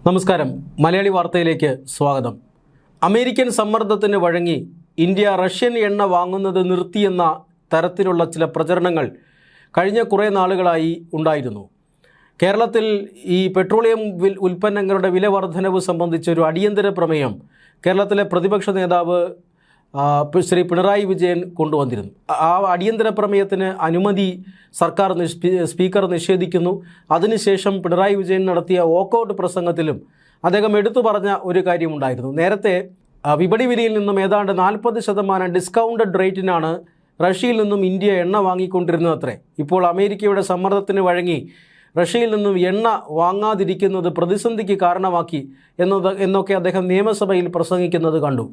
നമസ്കാരം. മലയാളി വാർത്തയിലേക്ക് സ്വാഗതം. അമേരിക്കൻ സമ്മർദ്ദത്തിന് വഴങ്ങി ഇന്ത്യ റഷ്യൻ എണ്ണ വാങ്ങുന്നത് നിർത്തിയെന്ന തരത്തിലുള്ള ചില പ്രചരണങ്ങൾ കഴിഞ്ഞ കുറേ നാളുകളായി ഉണ്ടായിരുന്നു. കേരളത്തിൽ ഈ പെട്രോളിയം ഉൽപ്പന്നങ്ങളുടെ വില വർധനവ് സംബന്ധിച്ചൊരു അടിയന്തര പ്രമേയം കേരളത്തിലെ പ്രതിപക്ഷ നേതാവ് ശ്രീ പിണറായി വിജയൻ കൊണ്ടുവന്നിരുന്നു. ആ അടിയന്തര പ്രമേയത്തിന് അനുമതി സ്പീക്കർ നിഷേധിക്കുന്നു. അതിനുശേഷം പിണറായി വിജയൻ നടത്തിയ വോക്കൗട്ട് പ്രസംഗത്തിലും അദ്ദേഹം എടുത്തു പറഞ്ഞ ഒരു കാര്യമുണ്ടായിരുന്നു. നേരത്തെ വിപണി വിലയിൽ നിന്നും ഏതാണ്ട് 40% ഡിസ്കൗണ്ടഡ് റേറ്റിനാണ് റഷ്യയിൽ നിന്നും ഇന്ത്യ എണ്ണ വാങ്ങിക്കൊണ്ടിരുന്നതത്രേ. ഇപ്പോൾ അമേരിക്കയുടെ സമ്മർദ്ദത്തിന് വഴങ്ങി റഷ്യയിൽ നിന്നും എണ്ണ വാങ്ങാതിരിക്കുന്നത് പ്രതിസന്ധിക്ക് കാരണമാക്കി എന്നൊക്കെ അദ്ദേഹം നിയമസഭയിൽ പ്രസംഗിക്കുന്നത് കണ്ടു.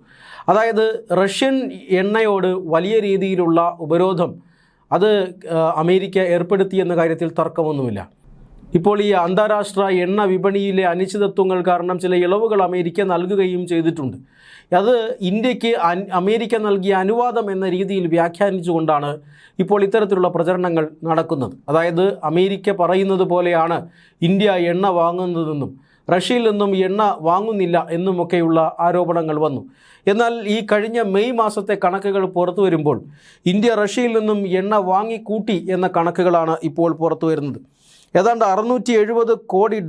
അതായത് റഷ്യൻ എണ്ണയോട് വലിയ രീതിയിലുള്ള ഉപരോധം അത് അമേരിക്ക ഏർപ്പെടുത്തിയെന്ന കാര്യത്തിൽ തർക്കമൊന്നുമില്ല. ഇപ്പോൾ ഈ അന്താരാഷ്ട്ര എണ്ണ വിപണിയിലെ അനിശ്ചിതത്വങ്ങൾ കാരണം ചില ഇളവുകൾ അമേരിക്ക നൽകുകയും ചെയ്തിട്ടുണ്ട്. അത് ഇന്ത്യക്ക് അമേരിക്ക നൽകിയ അനുവാദം എന്ന രീതിയിൽ വ്യാഖ്യാനിച്ചുകൊണ്ടാണ് ഇപ്പോൾ ഇത്തരത്തിലുള്ള പ്രചരണങ്ങൾ നടക്കുന്നത്. അതായത് അമേരിക്ക പറയുന്നത് പോലെയാണ് ഇന്ത്യ എണ്ണ വാങ്ങുന്നതെന്നും റഷ്യയിൽ നിന്നും എണ്ണ വാങ്ങുന്നില്ല എന്നുമൊക്കെയുള്ള ആരോപണങ്ങൾ വന്നു. എന്നാൽ ഈ കഴിഞ്ഞ മെയ് മാസത്തെ കണക്കുകൾ പുറത്തു വരുമ്പോൾ ഇന്ത്യ റഷ്യയിൽ നിന്നും എണ്ണ വാങ്ങിക്കൂട്ടി എന്ന കണക്കുകളാണ് ഇപ്പോൾ പുറത്തു വരുന്നത്. ഏതാണ്ട് $670 കോടി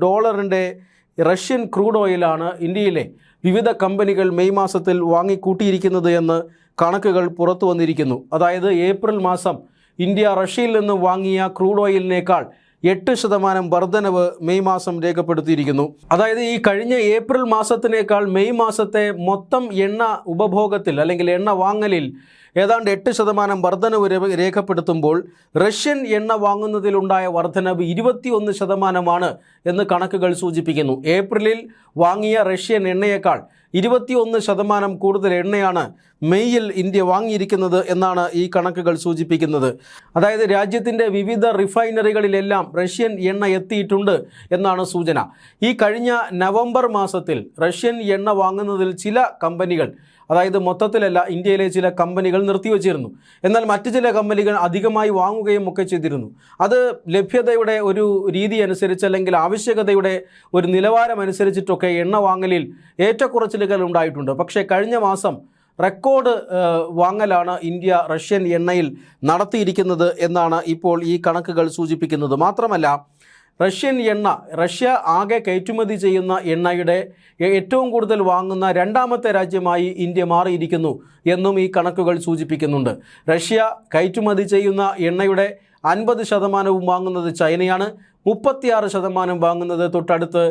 റഷ്യൻ ക്രൂഡ് ഓയിലാണ് ഇന്ത്യയിലെ വിവിധ കമ്പനികൾ മെയ് മാസത്തിൽ വാങ്ങിക്കൂട്ടിയിരിക്കുന്നത് എന്ന് കണക്കുകൾ പുറത്തു വന്നിരിക്കുന്നു. അതായത് ഏപ്രിൽ മാസം ഇന്ത്യ റഷ്യയിൽ നിന്ന് വാങ്ങിയ ക്രൂഡ് ഓയിലിനേക്കാൾ 8% വർധനവ് മെയ് മാസം രേഖപ്പെടുത്തിയിരിക്കുന്നു. അതായത് ഈ കഴിഞ്ഞ ഏപ്രിൽ മാസത്തിനേക്കാൾ മെയ് മാസത്തെ മൊത്തം എണ്ണ ഉപഭോഗത്തിൽ അല്ലെങ്കിൽ എണ്ണ വാങ്ങലിൽ ഏതാണ്ട് 8% വർധനവ് രേഖപ്പെടുത്തുമ്പോൾ റഷ്യൻ എണ്ണ വാങ്ങുന്നതിലുണ്ടായ വർധനവ് 21% എന്ന് കണക്കുകൾ സൂചിപ്പിക്കുന്നു. ഏപ്രിലിൽ വാങ്ങിയ റഷ്യൻ എണ്ണയേക്കാൾ 21% കൂടുതൽ എണ്ണയാണ് മെയ്യിൽ ഇന്ത്യ വാങ്ങിയിരിക്കുന്നത് എന്നാണ് ഈ കണക്കുകൾ സൂചിപ്പിക്കുന്നത്. അതായത് രാജ്യത്തിൻ്റെ വിവിധ റിഫൈനറികളിലെല്ലാം റഷ്യൻ എണ്ണ എത്തിയിട്ടുണ്ട് എന്നാണ് സൂചന. ഈ കഴിഞ്ഞ നവംബർ മാസത്തിൽ റഷ്യൻ എണ്ണ വാങ്ങുന്നതിൽ ചില കമ്പനികൾ, അതായത് മൊത്തത്തിലല്ല, ഇന്ത്യയിലെ ചില കമ്പനികൾ നിർത്തിവച്ചിരുന്നു. എന്നാൽ മറ്റു ചില കമ്പനികൾ അധികമായി വാങ്ങുകയും ഒക്കെ ചെയ്തിരുന്നു. അത് ലഭ്യതയുടെ ഒരു രീതി അനുസരിച്ച് അല്ലെങ്കിൽ ആവശ്യകതയുടെ ഒരു നിലവാരമനുസരിച്ചിട്ടൊക്കെ എണ്ണ വാങ്ങലിൽ ഏറ്റക്കുറച്ചിലുകൾ ഉണ്ടായിട്ടുണ്ട്. പക്ഷേ കഴിഞ്ഞ മാസം റെക്കോർഡ് വാങ്ങലാണ് ഇന്ത്യ റഷ്യൻ എണ്ണയിൽ നടത്തിയിരിക്കുന്നത് എന്നാണ് ഇപ്പോൾ ഈ കണക്കുകൾ സൂചിപ്പിക്കുന്നത്. മാത്രമല്ല, റഷ്യ ആകെ കയറ്റുമതി ചെയ്യുന്ന എണ്ണയുടെ ഏറ്റവും കൂടുതൽ വാങ്ങുന്ന രണ്ടാമത്തെ രാജ്യമായി ഇന്ത്യ മാറിയിരിക്കുന്നു എന്നും ഈ കണക്കുകൾ സൂചിപ്പിക്കുന്നുണ്ട്. റഷ്യ കയറ്റുമതി ചെയ്യുന്ന എണ്ണയുടെ 50% വാങ്ങുന്നത് ചൈനയാണ്, 36% വാങ്ങുന്നത് തൊട്ടടുത്ത്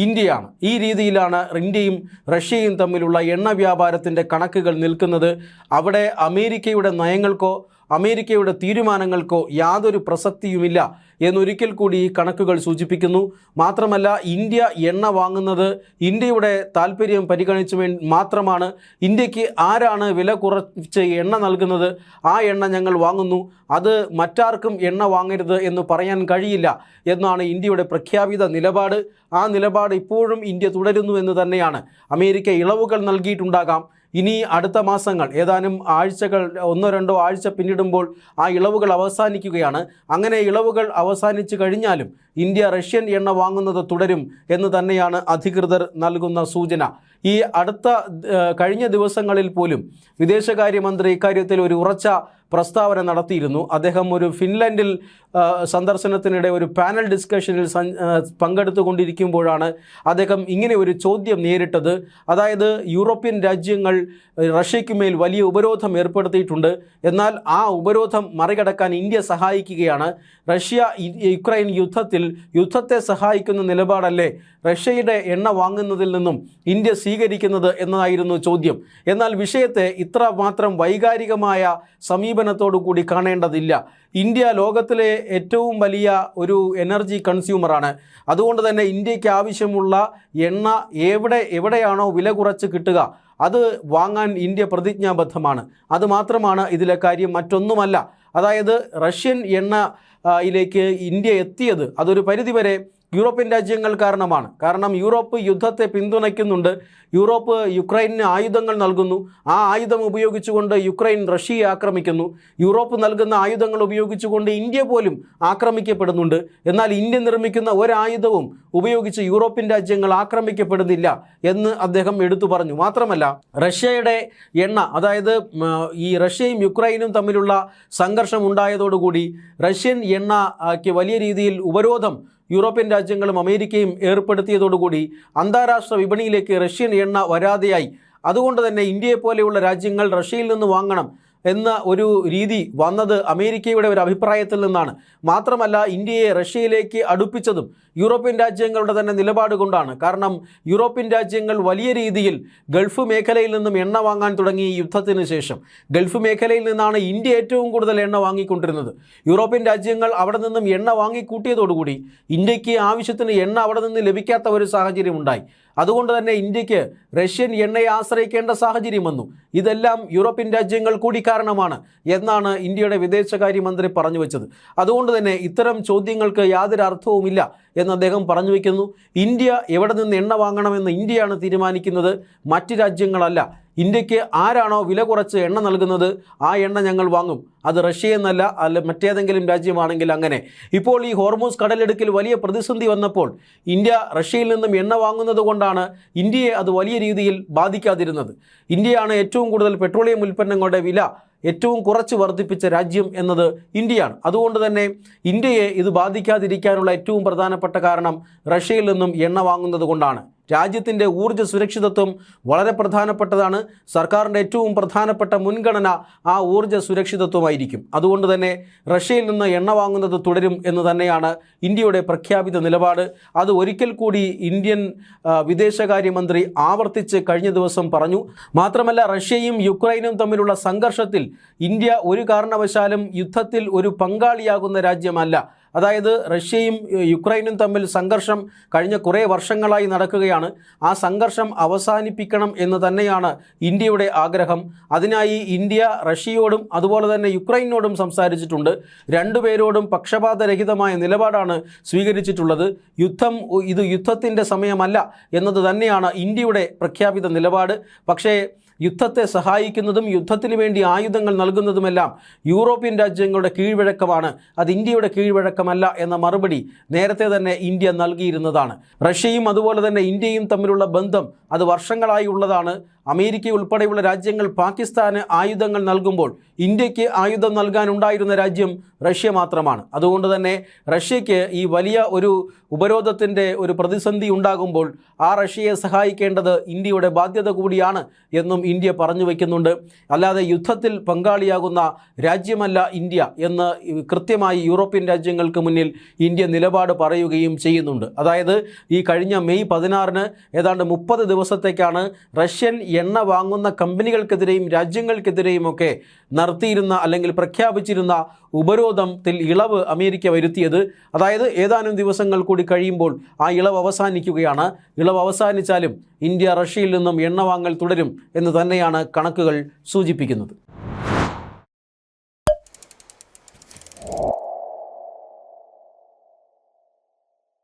ഇന്ത്യയാണ്. ഈ രീതിയിലാണ് ഇന്ത്യയും റഷ്യയും തമ്മിലുള്ള എണ്ണ വ്യാപാരത്തിൻ്റെ കണക്കുകൾ നിൽക്കുന്നത്. അവിടെ അമേരിക്കയുടെ നയങ്ങൾക്കോ അമേരിക്കയുടെ തീരുമാനങ്ങൾക്കോ യാതൊരു പ്രസക്തിയുമില്ല എന്നൊരിക്കൽ കൂടി ഈ കണക്കുകൾ സൂചിപ്പിക്കുന്നു. മാത്രമല്ല, ഇന്ത്യ എണ്ണ വാങ്ങുന്നത് ഇന്ത്യയുടെ താല്പര്യം പരിഗണിച്ച് മാത്രമാണ്. ഇന്ത്യക്ക് ആരാണ് വില കുറച്ച് എണ്ണ നൽകുന്നത്, ആ എണ്ണ ഞങ്ങൾ വാങ്ങുന്നു, അത് മറ്റാർക്കും എണ്ണ വാങ്ങരുത് എന്ന് പറയാൻ കഴിയില്ല എന്നാണ് ഇന്ത്യയുടെ പ്രഖ്യാപിത നിലപാട്. ആ നിലപാട് ഇപ്പോഴും ഇന്ത്യ തുടരുന്നു എന്ന് തന്നെയാണ്. അമേരിക്ക ഇളവുകൾ നൽകിയിട്ടുണ്ടാകാം. ഇനി അടുത്ത മാസങ്ങൾ, ഏതാനും ആഴ്ചകൾ, 1-2 ആഴ്ച പിന്നിടുമ്പോൾ ആ ഇളവുകൾ അവസാനിക്കുകയാണ്. അങ്ങനെ ഇളവുകൾ അവസാനിച്ചു കഴിഞ്ഞാലും ഇന്ത്യ റഷ്യൻ എണ്ണ വാങ്ങുന്നത് തുടരും എന്ന് തന്നെയാണ് അധികൃതർ നൽകുന്ന സൂചന. ഈ കഴിഞ്ഞ ദിവസങ്ങളിൽ പോലും വിദേശകാര്യമന്ത്രി ഇക്കാര്യത്തിൽ ഒരു ഉറച്ച പ്രസ്താവന നടത്തിയിരുന്നു. അദ്ദേഹം ഒരു ഫിൻലൻഡിൽ സന്ദർശനത്തിനിടെ ഒരു പാനൽ ഡിസ്കഷനിൽ പങ്കെടുത്തുകൊണ്ടിരിക്കുമ്പോഴാണ് അദ്ദേഹം ഇങ്ങനെ ഒരു ചോദ്യം നേരിട്ടത്. അതായത് യുറോപ്യൻ രാജ്യങ്ങൾ റഷ്യയ്ക്കുമേൽ വലിയ ഉപരോധം ഏർപ്പെടുത്തിയിട്ടുണ്ട്, എന്നാൽ ആ ഉപരോധം മറികടക്കാൻ ഇന്ത്യ സഹായിക്കുകയാണ്. റഷ്യ യുക്രൈൻ യുദ്ധത്തെ സഹായിക്കുന്ന നിലപാടല്ലേ റഷ്യയുടെ എണ്ണ വാങ്ങുന്നതിൽ നിന്നും ഇന്ത്യ സ്വീകരിക്കുന്നത് എന്നതായിരുന്നു ചോദ്യം. എന്നാൽ വിഷയത്തെ ഇത്ര മാത്രം വൈകാരികമായ സമീപനത്തോടു കൂടി കാണേണ്ടതില്ല. ഇന്ത്യ ലോകത്തിലെ ഏറ്റവും വലിയ ഒരു എനർജി കൺസ്യൂമറാണ്. അതുകൊണ്ട് തന്നെ ഇന്ത്യക്ക് ആവശ്യമുള്ള എണ്ണ എവിടെയാണോ വില കുറച്ച് കിട്ടുക അത് വാങ്ങാൻ ഇന്ത്യ പ്രതിജ്ഞാബദ്ധമാണ്. അതുമാത്രമാണ് ഇതിലെ കാര്യം, മറ്റൊന്നുമല്ല. അതായത് റഷ്യൻ എണ്ണയിലേക്ക് ഇന്ത്യ എത്തിയത് അതൊരു പരിധിവരെ യൂറോപ്യൻ രാജ്യങ്ങൾ കാരണമാണ്. കാരണം യൂറോപ്പ് യുദ്ധത്തെ പിന്തുണയ്ക്കുന്നുണ്ട്. യൂറോപ്പ് യുക്രൈനിന് ആയുധങ്ങൾ നൽകുന്നു. ആ ആയുധം ഉപയോഗിച്ചുകൊണ്ട് യുക്രൈൻ റഷ്യയെ ആക്രമിക്കുന്നു. യൂറോപ്പ് നൽകുന്ന ആയുധങ്ങൾ ഉപയോഗിച്ചുകൊണ്ട് ഇന്ത്യ പോലും ആക്രമിക്കപ്പെടുന്നുണ്ട്. എന്നാൽ ഇന്ത്യ നിർമ്മിക്കുന്ന ഒരായുധവും ഉപയോഗിച്ച് യൂറോപ്യൻ രാജ്യങ്ങൾ ആക്രമിക്കപ്പെടുന്നില്ല എന്ന് അദ്ദേഹം എടുത്തു പറഞ്ഞു. മാത്രമല്ല, റഷ്യയുടെ എണ്ണ, അതായത് ഈ റഷ്യയും യുക്രൈനും തമ്മിലുള്ള സംഘർഷം ഉണ്ടായതോടുകൂടി റഷ്യൻ എണ്ണയ്ക്ക് വലിയ രീതിയിൽ ഉപരോധം യൂറോപ്യൻ രാജ്യങ്ങളും അമേരിക്കയും ഏർപ്പെടുത്തിയതോടുകൂടി അന്താരാഷ്ട്ര വിപണിയിലേക്ക് റഷ്യൻ എണ്ണ വരാതെയായി. അതുകൊണ്ട് തന്നെ ഇന്ത്യയെപ്പോലെയുള്ള രാജ്യങ്ങൾ റഷ്യയിൽ നിന്ന് വാങ്ങണം എന്ന ഒരു രീതി വന്നത് അമേരിക്കയുടെ ഒരു അഭിപ്രായത്തിൽ നിന്നാണ്. മാത്രമല്ല, ഇന്ത്യയെ റഷ്യയിലേക്ക് അടുപ്പിച്ചതും യൂറോപ്യൻ രാജ്യങ്ങളുടെ തന്നെ നിലപാട് കൊണ്ടാണ്. കാരണം യൂറോപ്യൻ രാജ്യങ്ങൾ വലിയ രീതിയിൽ ഗൾഫ് മേഖലയിൽ നിന്നും എണ്ണ വാങ്ങാൻ തുടങ്ങി. ഈ യുദ്ധത്തിന് ശേഷം ഗൾഫ് മേഖലയിൽ നിന്നാണ് ഇന്ത്യ ഏറ്റവും കൂടുതൽ എണ്ണ വാങ്ങിക്കൊണ്ടിരുന്നത്. യൂറോപ്യൻ രാജ്യങ്ങൾ അവിടെ നിന്നും എണ്ണ വാങ്ങിക്കൂട്ടിയതോടുകൂടി ഇന്ത്യക്ക് ആവശ്യത്തിന് എണ്ണ അവിടെ നിന്ന് ലഭിക്കാത്ത ഒരു സാഹചര്യം ഉണ്ടായി. അതുകൊണ്ട് തന്നെ ഇന്ത്യക്ക് റഷ്യൻ എണ്ണയെ ആശ്രയിക്കേണ്ട സാഹചര്യം വന്നു. ഇതെല്ലാം യൂറോപ്യൻ രാജ്യങ്ങൾ കൂടി കാരണമാണ് എന്നാണ് ഇന്ത്യയുടെ വിദേശകാര്യമന്ത്രി പറഞ്ഞു വെച്ചത്. അതുകൊണ്ട് തന്നെ ഇത്തരം ചോദ്യങ്ങൾക്ക് യാതൊരു അർത്ഥവുമില്ല എന്ന് അദ്ദേഹം പറഞ്ഞു വയ്ക്കുന്നു. ഇന്ത്യ എവിടെ നിന്ന് എണ്ണ വാങ്ങണമെന്ന് ഇന്ത്യയാണ് തീരുമാനിക്കുന്നത്, മറ്റ് രാജ്യങ്ങളല്ല. ഇന്ത്യക്ക് ആരാണോ വില കുറച്ച് എണ്ണ നൽകുന്നത് ആ എണ്ണ ഞങ്ങൾ വാങ്ങും. അത് റഷ്യയെന്നല്ല, അല്ല മറ്റേതെങ്കിലും രാജ്യമാണെങ്കിൽ അങ്ങനെ. ഇപ്പോൾ ഈ ഹോർമൂസ് കടലിടുക്കിൽ വലിയ പ്രതിസന്ധി വന്നപ്പോൾ ഇന്ത്യ റഷ്യയിൽ നിന്നും എണ്ണ വാങ്ങുന്നത് കൊണ്ടാണ് ഇന്ത്യയെ അത് വലിയ രീതിയിൽ ബാധിക്കാതിരുന്നത്. ഇന്ത്യയാണ് ഏറ്റവും കൂടുതൽ പെട്രോളിയം ഉൽപ്പന്നങ്ങളുടെ വില ഏറ്റവും കുറച്ച് വർദ്ധിപ്പിച്ച രാജ്യം എന്നത് ഇന്ത്യയാണ്. അതുകൊണ്ട് തന്നെ ഇന്ത്യയെ ഇത് ബാധിക്കാതിരിക്കാനുള്ള ഏറ്റവും പ്രധാനപ്പെട്ട കാരണം റഷ്യയിൽ നിന്നും എണ്ണ വാങ്ങുന്നത് കൊണ്ടാണ്. രാജ്യത്തിൻ്റെ ഊർജ്ജ സുരക്ഷിതത്വം വളരെ പ്രധാനപ്പെട്ടതാണ്. സർക്കാരിൻ്റെ ഏറ്റവും പ്രധാനപ്പെട്ട മുൻഗണന ആ ഊർജ്ജ സുരക്ഷിതത്വമായിരിക്കും. അതുകൊണ്ട് തന്നെ റഷ്യയിൽ നിന്ന് എണ്ണ വാങ്ങുന്നത് തുടരും എന്ന് തന്നെയാണ് ഇന്ത്യയുടെ പ്രഖ്യാപിത നിലപാട്. അത് ഒരിക്കൽ കൂടി ഇന്ത്യൻ വിദേശകാര്യമന്ത്രി ആവർത്തിച്ച് കഴിഞ്ഞ ദിവസം പറഞ്ഞു. മാത്രമല്ല, റഷ്യയും യുക്രൈനും തമ്മിലുള്ള സംഘർഷത്തിൽ ഇന്ത്യ ഒരു കാരണവശാലും യുദ്ധത്തിൽ ഒരു പങ്കാളിയാകുന്ന രാജ്യമല്ല. അതായത് റഷ്യയും യുക്രൈനും തമ്മിൽ സംഘർഷം കഴിഞ്ഞ കുറേ വർഷങ്ങളായി നടക്കുകയാണ്. ആ സംഘർഷം അവസാനിപ്പിക്കണം എന്ന് തന്നെയാണ് ഇന്ത്യയുടെ ആഗ്രഹം. അതിനായി ഇന്ത്യ റഷ്യയോടും അതുപോലെ തന്നെ യുക്രൈനോടും സംസാരിച്ചിട്ടുണ്ട്. രണ്ടുപേരോടും പക്ഷപാതരഹിതമായ നിലപാടാണ് സ്വീകരിച്ചിട്ടുള്ളത്. ഇത് യുദ്ധത്തിൻ്റെ സമയമല്ല എന്നത് തന്നെയാണ് ഇന്ത്യയുടെ പ്രഖ്യാപിത നിലപാട്. പക്ഷേ യുദ്ധത്തെ സഹായിക്കുന്നതും യുദ്ധത്തിന് വേണ്ടി ആയുധങ്ങൾ നൽകുന്നതുമെല്ലാം യൂറോപ്യൻ രാജ്യങ്ങളുടെ കീഴ്വഴക്കമാണ്, അത് ഇന്ത്യയുടെ കീഴ്വഴക്കമല്ല എന്ന മറുപടി നേരത്തെ തന്നെ ഇന്ത്യ നൽകിയിരുന്നതാണ്. റഷ്യയും അതുപോലെ തന്നെ ഇന്ത്യയും തമ്മിലുള്ള ബന്ധം അത് വർഷങ്ങളായി ഉള്ളതാണ്. അമേരിക്ക ഉൾപ്പെടെയുള്ള രാജ്യങ്ങൾ പാകിസ്ഥാന് ആയുധങ്ങൾ നൽകുമ്പോൾ ഇന്ത്യക്ക് ആയുധം നൽകാനുണ്ടായിരുന്ന രാജ്യം റഷ്യ മാത്രമാണ്. അതുകൊണ്ട് തന്നെ റഷ്യയ്ക്ക് ഈ വലിയ ഒരു ഉപരോധത്തിൻ്റെ ഒരു പ്രതിസന്ധി ഉണ്ടാകുമ്പോൾ ആ റഷ്യയെ സഹായിക്കേണ്ടത് ഇന്ത്യയുടെ ബാധ്യത കൂടിയാണ് എന്നും ഇന്ത്യ പറഞ്ഞു വയ്ക്കുന്നുണ്ട്. അല്ലാതെ യുദ്ധത്തിൽ പങ്കാളിയാകുന്ന രാജ്യമല്ല ഇന്ത്യ എന്ന് കൃത്യമായി യൂറോപ്യൻ രാജ്യങ്ങൾക്ക് മുന്നിൽ ഇന്ത്യ നിലപാട് പറയുകയും ചെയ്യുന്നുണ്ട്. അതായത് ഈ കഴിഞ്ഞ മെയ് 16 ഏതാണ്ട് 30 ദിവസത്തേക്കാണ് റഷ്യൻ എണ്ണ വാങ്ങുന്ന കമ്പനികൾക്കെതിരെയും രാജ്യങ്ങൾക്കെതിരെയുമൊക്കെ നടത്തിയിരുന്ന അല്ലെങ്കിൽ പ്രഖ്യാപിച്ചിരുന്ന ഉപരോധത്തിൽ ഇളവ് അമേരിക്ക വരുത്തിയത്. അതായത് ഏതാനും ദിവസങ്ങൾ കൂടി കഴിയുമ്പോൾ ആ ഇളവ് അവസാനിക്കുകയാണ്. ഇളവ് അവസാനിച്ചാലും ഇന്ത്യ റഷ്യയിൽ നിന്നും എണ്ണ വാങ്ങൽ തുടരും എന്ന് തന്നെയാണ് കണക്കുകൾ സൂചിപ്പിക്കുന്നത്.